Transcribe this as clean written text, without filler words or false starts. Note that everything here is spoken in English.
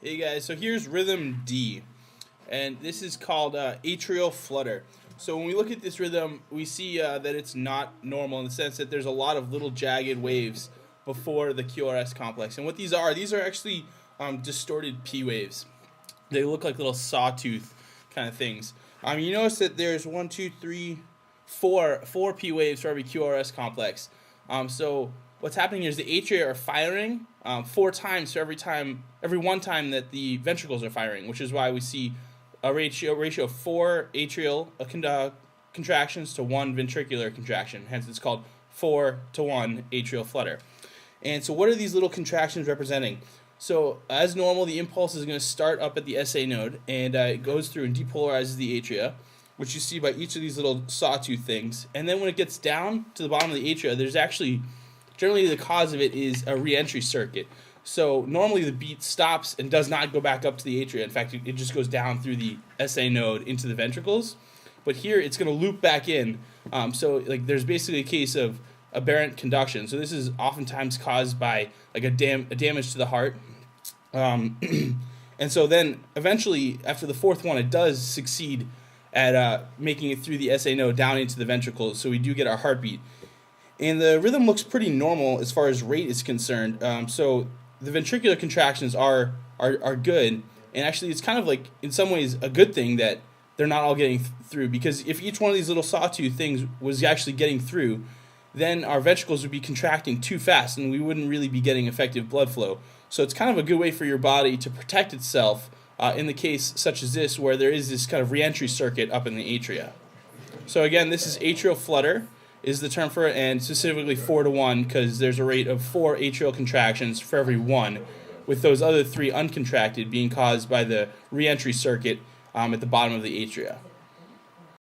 Hey guys, so here's rhythm D, and this is called atrial flutter. So when we look at this rhythm, we see that it's not normal in the sense that there's a lot of little jagged waves before the QRS complex. And what these are actually distorted P waves. They look like little sawtooth kind of things. You notice that there's 1, 2, 3, 4 P waves for every QRS complex. So what's happening here is the atria are firing 4 times for every one time that the ventricles are firing, which is why we see a ratio of 4 atrial contractions to 1 ventricular contraction. Hence, it's called 4-to-1 atrial flutter. And so, what are these little contractions representing? So, as normal, the impulse is going to start up at the SA node, and it goes through and depolarizes the atria, which you see by each of these little sawtooth things. And then when it gets down to the bottom of the atria, there's actually, generally the cause of it is a reentry circuit. So normally the beat stops and does not go back up to the atria. In fact, it just goes down through the SA node into the ventricles. But here it's going to loop back in. So there's basically a case of aberrant conduction. So this is oftentimes caused by a damage to the heart. And so then eventually after the 4th one, it does succeed at making it through the SA node down into the ventricles. So we do get our heartbeat. And the rhythm looks pretty normal as far as rate is concerned. So the ventricular contractions are good, and actually it's kind of like in some ways a good thing that they're not all getting through, because if each one of these little sawtooth things was actually getting through, then our ventricles would be contracting too fast and we wouldn't really be getting effective blood flow. So it's kind of a good way for your body to protect itself in the case such as this, where there is this kind of reentry circuit up in the atria. So again, this is atrial flutter is the term for it, and specifically 4-to-1 because there's a rate of 4 atrial contractions for every 1, with those other 3 uncontracted being caused by the reentry circuit at the bottom of the atria.